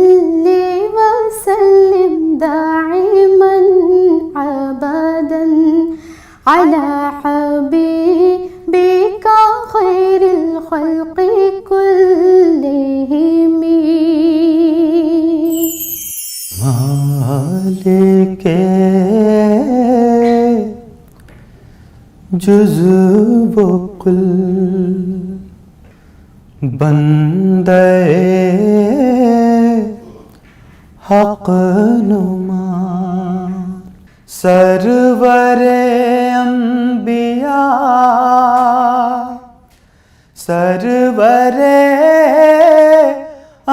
सल्ली वसल्लिम दाइमन अबदन अला हबीबिका खैरिल खल्क़ि कुल्लिहिम। मालिके जुज़्व व कुल बंदे हक़ नुमा सरवरे अंबिया सरवरे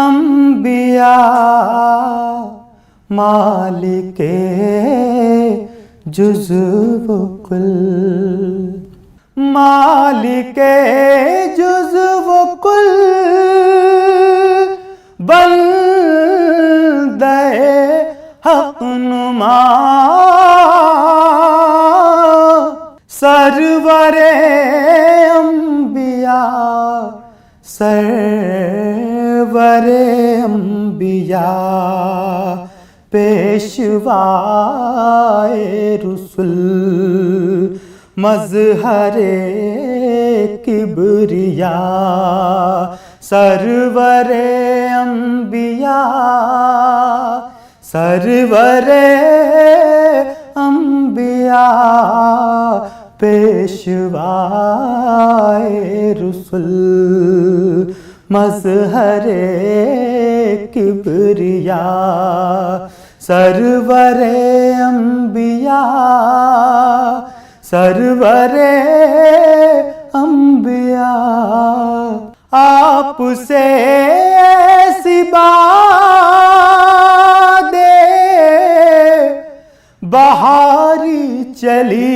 अंबिया मालिके जुज़्व व कुल मालिके जुज़्व व कुल बंदे हक़ नुमा सरवरे अंबिया सरवरे अंबिया पेशवाए रुसुल मज़हरे किबरिया सरवरे अंबिया सरवरे अंबिया पेशवाए रुसुल मज़हरे किबरिया सरवरे अंबिया सरवरे अंबिया आपसे ऐसी बादे बहारी चली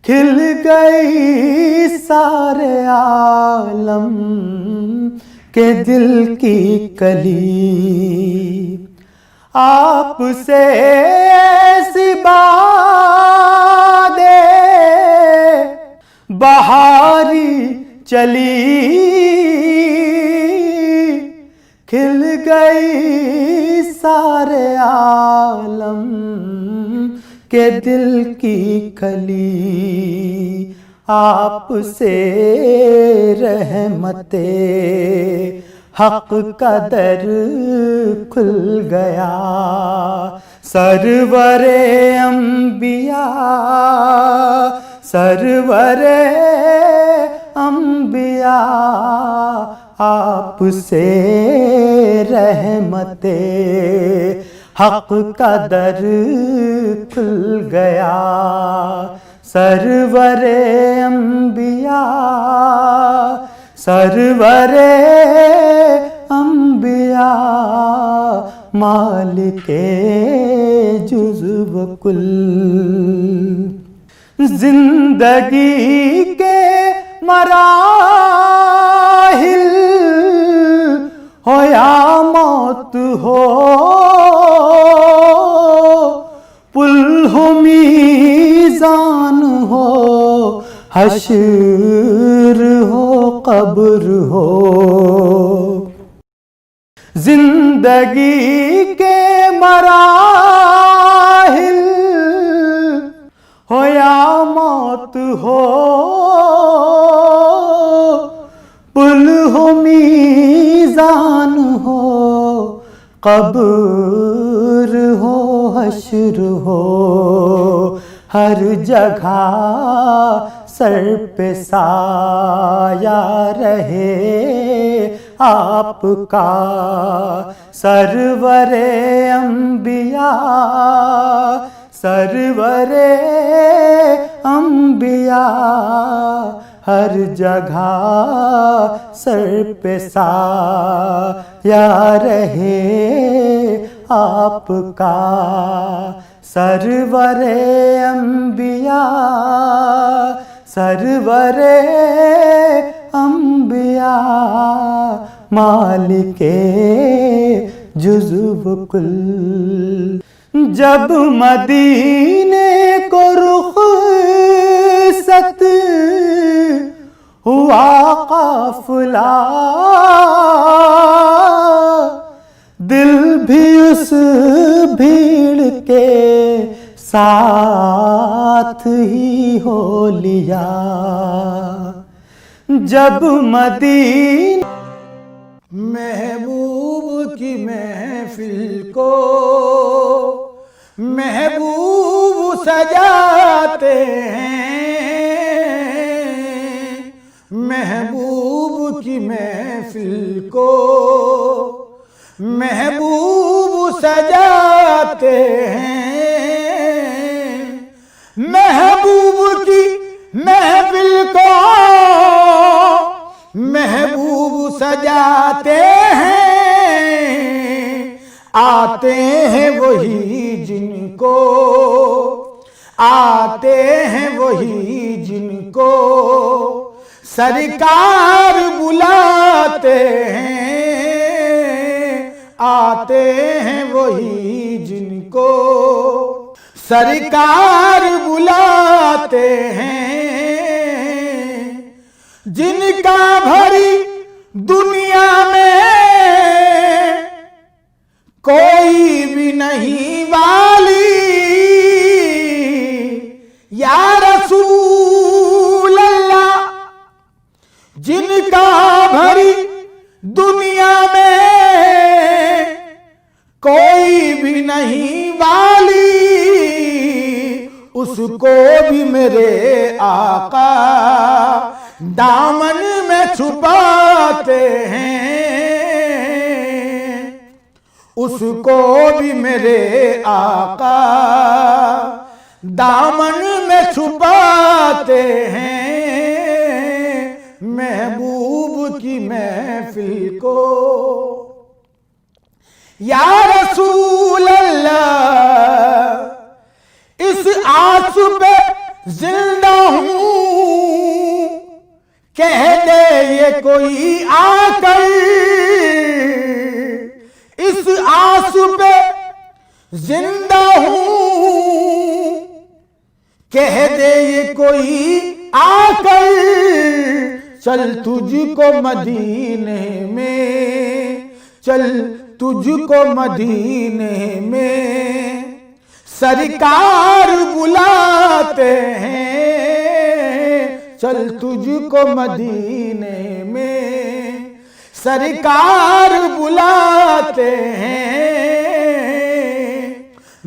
खिल गई सारे आलम के दिल की कली। आपसे ऐसी बादे बहारी चली खिल गई सारे आलम के दिल की कली। आपसे रहमते हक़ का दर खुल गया सरवरे अंबिया सरवरे अंबिया आपसे रहमते हक़ का दर खुल गया सरवरे अंबिया सरवरे अंबिया मालिके जुज़्व व कुल। जिंदगी के मराहिल हो या मौत हो पुल हो मीज़ान हो हश्र हो कब्र हो। जिंदगी के मराहिल हो या मौत हो पुल हो मीज़ान हो कब्र हो हश्र हो। हर जगह सर पे साया रहे आपका सरवरे अंबिया सरवरे अंबिया। हर जगह सर पे साया रहे आपका सरवरे अंबिया सरवरे अंबिया मालिके जुज़्व व कुल। जब मदीने को रुख़सत हुआ काफ़िला उस भीड़ के साथ ही हो लिया जब मदीना। महबूब की महफिल को महबूब सजाते हैं, महबूब की महफिल को महबूब सजाते हैं, महबूब की महफिल को महबूब सजाते हैं। आते हैं वही जिनको, आते हैं वही जिनको सरकार बुलाते हैं, आते हैं वही जिनको सरकार बुलाते हैं। जिनका भरी दुनिया में कोई भी नहीं वाली, या रसूल अल्लाह। जिनका भरी दुनिया में कोई भी नहीं वाली, उसको भी मेरे आका दामन में छुपाते हैं, उसको भी मेरे आका दामन में छुपाते हैं। महबूब की महफिल को या रसूल अल्लाह, इस आंसू पे जिंदा हूं कह दे ये कोई आकर, इस आंसू पे जिंदा हूं कह दे ये कोई आकर। चल तुझको मदीने में, चल तुझको मदीने में सरकार बुलाते हैं, चल तुझको मदीने में सरकार बुलाते हैं।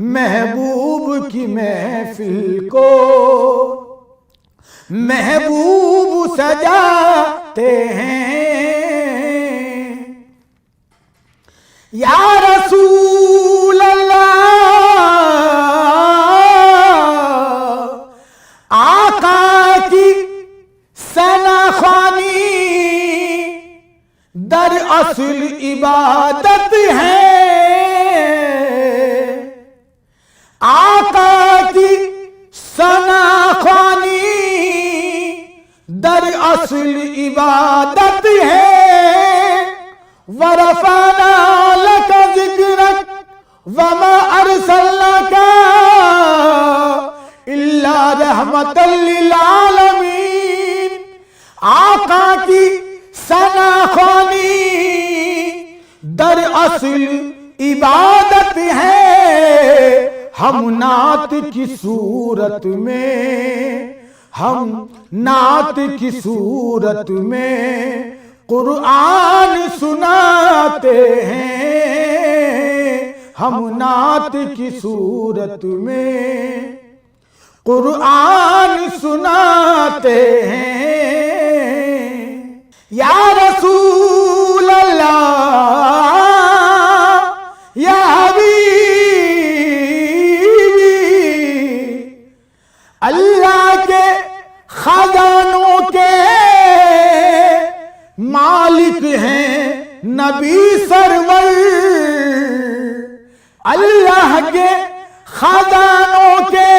महबूब की महफिल को महबूब सजाते हैं। या रसूल अल्लाह, आका की सनाखानी दरअसल इबादत है, आका की सनाखानी दरअसल इबादत है। वरफाना लक जिक्रक वमा अरसलनाका इल्ला रहमतल लिल आलमीन। आका की सनाखानी दरअसल इबादत है। हम नात की सूरत में, हम नात की सूरत में कुरान सुनाते हैं, हम नात की सूरत में कुरान सुनाते हैं। या रसूल अल्लाह, या अल्लाह के खजानों के मालिक हैं नबी सरवर, अल्लाह के खजानों के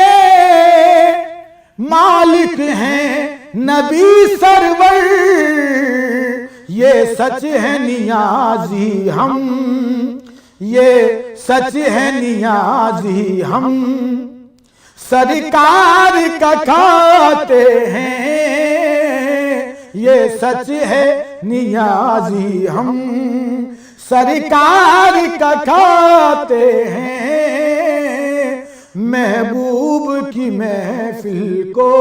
मालिक हैं नबी सरवर। ये सच है नियाजी हम, ये सच है नियाजी हम सरकार का खाते हैं। ये सच है नियाजी हम सरकार का खाते हैं, महबूब की महफिल को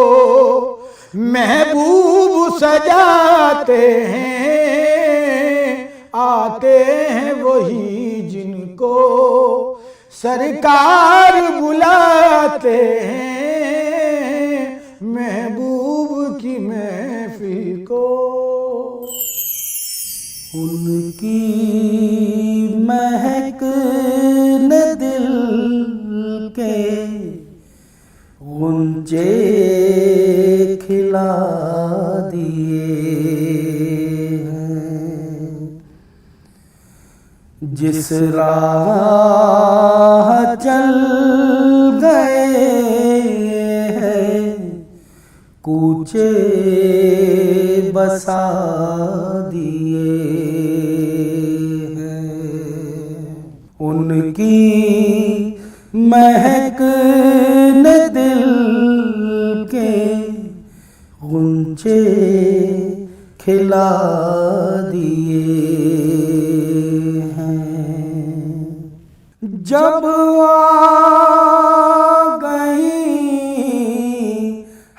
महबूब सजाते हैं, आते हैं वही जिनको सरकार बुलाते हैं, महबूब की महफिल को। उनकी महक ने दिल के गुंजे खिला दिए हैं, जिस राह चल गए हैं कूचे बसा दिए हैं। उनकी महक ने दिल के गुंजे खिला दिए हैं। जब आ गई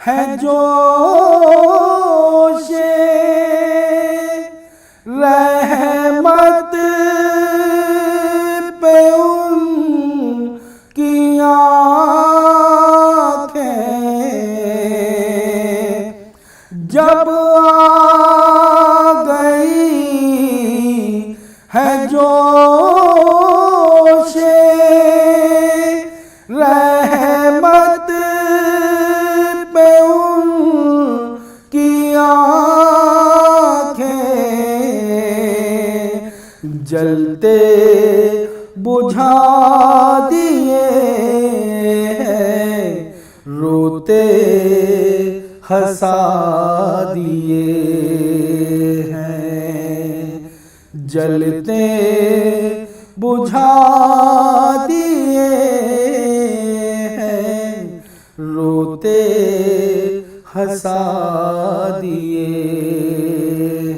है जोशे रहमत पे उनकी आँखें, जब आ गई है जोशे रहमत पे उनकी आँखें, जलते बुझा दिए हैं, रोते हंसा दिए हैं, जलते बुझा दिए हैं, रोते हंसा दिए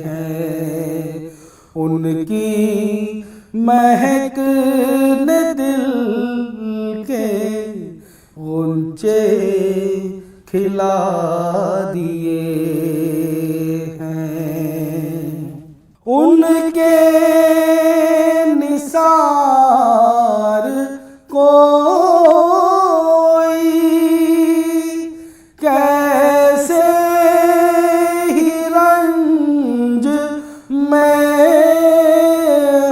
हैं। उनकी महक ने दिल के गुंजे खिला दिए हैं। उनके निसार कोई कैसे ही रंज में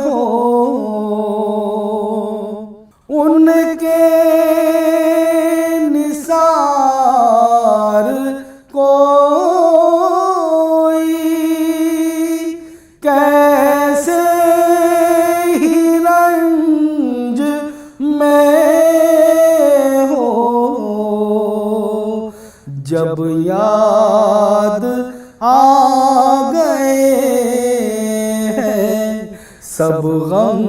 हो, उनके निसार कोई कैसे ही रंज में हो, जब याद आ गए हैं सब गम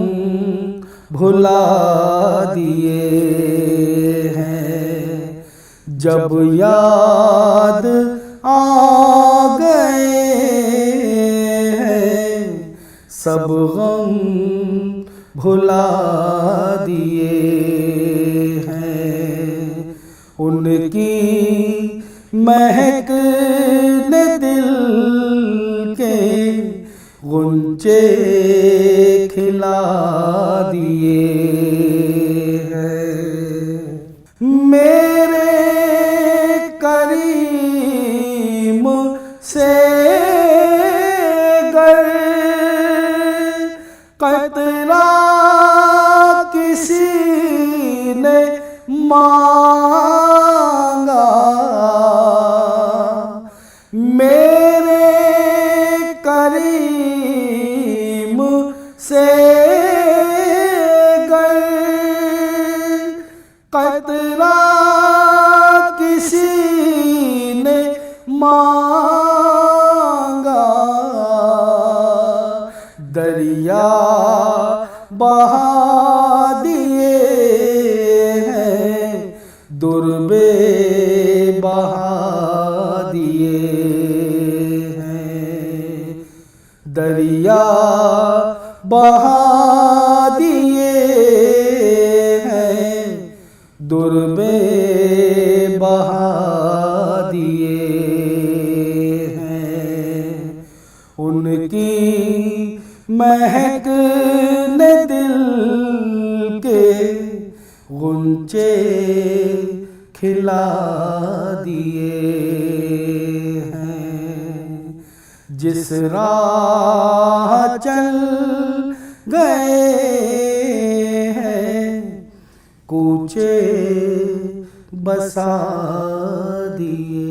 भुला दिए हैं, जब याद आ गए हैं सब गम भुला दिए हैं। उनकी महक ने दिल के गुंजे खिला दिए हैं। मेरे करीम से गर कतरा किसी ने मांगा, मेरे करीम से गर कतरा किसी ने मांगा, दरिया बहा दिए हैं, दुर्बे बहा दिए हैं, दरिया बहा दिए हैं, दुर्बे बहा दिए हैं। उनकी महक ने दिल के गुंचे खिला दिए हैं। जिस राह चल गए हैं, कूचे बसा दिए।